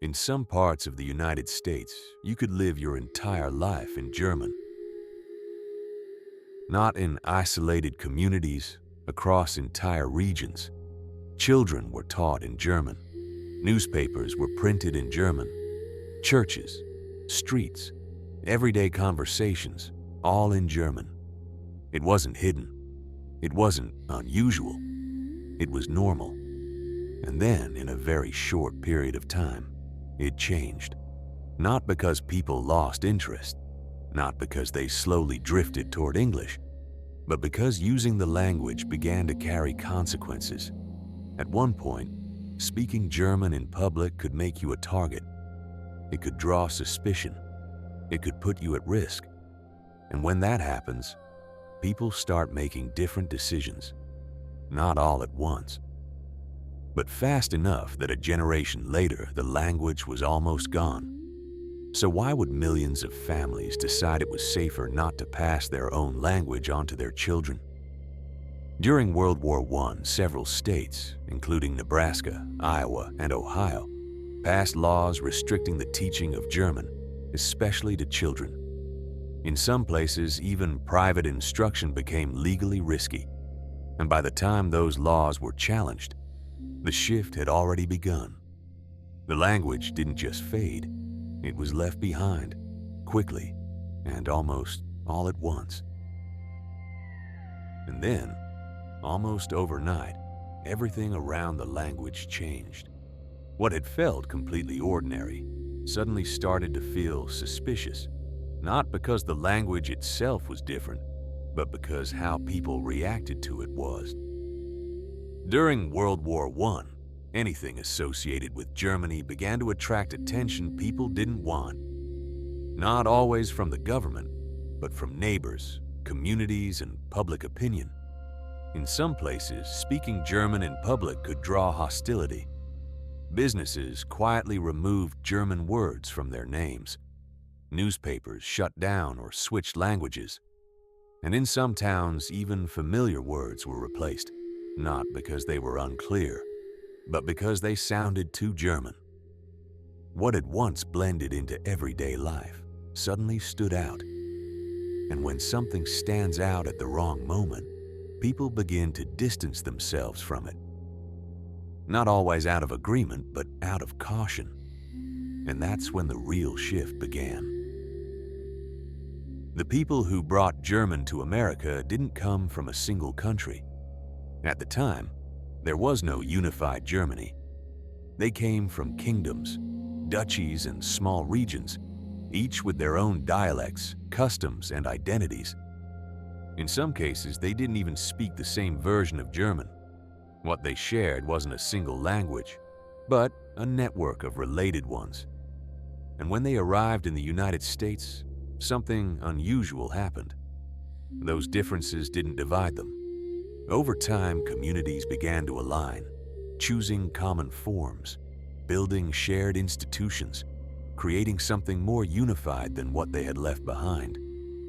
In some parts of the United States, you could live your entire life in German. Not in isolated communities, across entire regions. Children were taught in German. Newspapers were printed in German. Churches, streets, everyday conversations, all in German. It wasn't hidden. It wasn't unusual. It was normal. And then, in a very short period of time, it changed. Not because people lost interest, not because they slowly drifted toward English, but because using the language began to carry consequences. At one point, speaking German in public could make you a target. It could draw suspicion. It could put you at risk. And when that happens, people start making different decisions. Not all at once, but fast enough that a generation later, the language was almost gone. So why would millions of families decide it was safer not to pass their own language onto their children? During World War I, several states, including Nebraska, Iowa, and Ohio, passed laws restricting the teaching of German, especially to children. In some places, even private instruction became legally risky. And by the time those laws were challenged, the shift had already begun. The language didn't just fade, it was left behind, quickly, and almost all at once. And then, almost overnight, everything around the language changed. What had felt completely ordinary suddenly started to feel suspicious, not because the language itself was different, but because how people reacted to it was. During World War I, anything associated with Germany began to attract attention people didn't want. Not always from the government, but from neighbors, communities, and public opinion. In some places, speaking German in public could draw hostility. Businesses quietly removed German words from their names. Newspapers shut down or switched languages. And in some towns, even familiar words were replaced, not because they were unclear, but because they sounded too German. What had once blended into everyday life suddenly stood out. And when something stands out at the wrong moment, people begin to distance themselves from it. Not always out of agreement, but out of caution. And that's when the real shift began. The people who brought German to America didn't come from a single country. At the time, there was no unified Germany. They came from kingdoms, duchies, and small regions, each with their own dialects, customs, and identities. In some cases, they didn't even speak the same version of German. What they shared wasn't a single language, but a network of related ones. And when they arrived in the United States, something unusual happened. Those differences didn't divide them. Over time, communities began to align, choosing common forms, building shared institutions, creating something more unified than what they had left behind.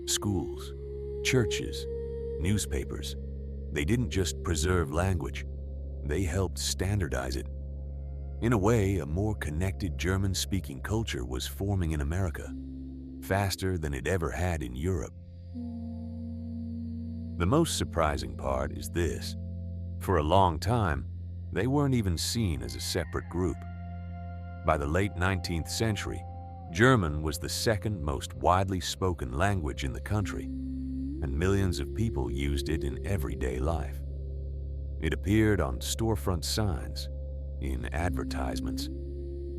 Schools, churches, newspapers. They didn't just preserve language, they helped standardize it. In a way, a more connected German-speaking culture was forming in America, faster than it ever had in Europe. The most surprising part is this. For a long time, they weren't even seen as a separate group. By the late 19th century, German was the second most widely spoken language in the country, and millions of people used it in everyday life. It appeared on storefront signs, in advertisements,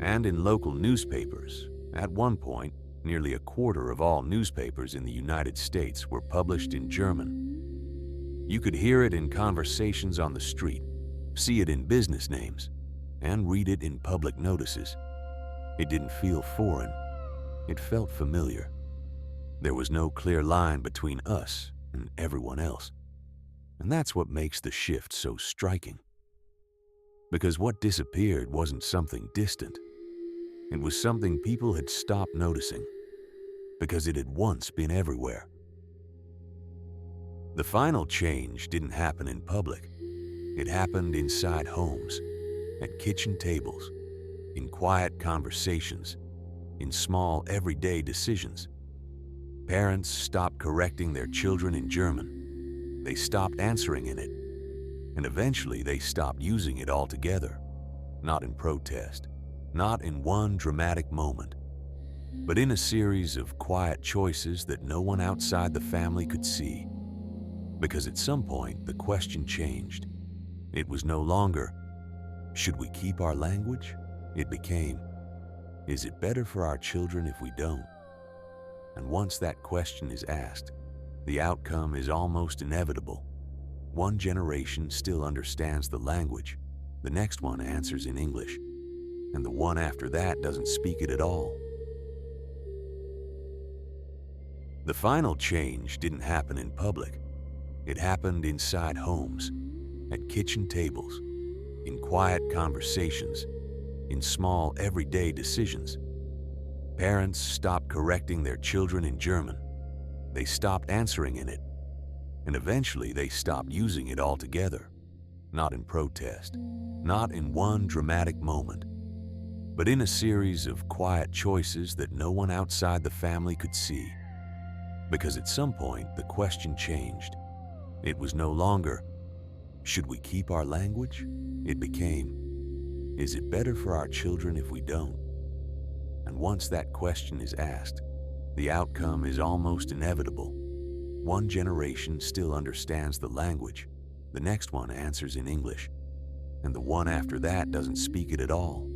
and in local newspapers. At one point, nearly a quarter of all newspapers in the United States were published in German. You could hear it in conversations on the street, see it in business names, and read it in public notices. It didn't feel foreign. It felt familiar. There was no clear line between us and everyone else. And that's what makes the shift so striking. Because what disappeared wasn't something distant. It was something people had stopped noticing, because it had once been everywhere. The final change didn't happen in public. It happened inside homes, at kitchen tables, in quiet conversations, in small everyday decisions. Parents stopped correcting their children in German. They stopped answering in it, and eventually they stopped using it altogether. Not in protest, not in one dramatic moment, but in a series of quiet choices that no one outside the family could see. Because at some point, the question changed. It was no longer, should we keep our language? It became, is it better for our children if we don't? And once that question is asked, the outcome is almost inevitable. One generation still understands the language, the next one answers in English, and the one after that doesn't speak it at all. The final change didn't happen in public. It happened inside homes, at kitchen tables, in quiet conversations, in small everyday decisions. Parents stopped correcting their children in German. They stopped answering in it, and eventually they stopped using it altogether. Not in protest, not in one dramatic moment, but in a series of quiet choices that no one outside the family could see. Because at some point, the question changed. It was no longer, should we keep our language? It became, is it better for our children if we don't? And once that question is asked, the outcome is almost inevitable. One generation still understands the language, the next one answers in English, and the one after that doesn't speak it at all.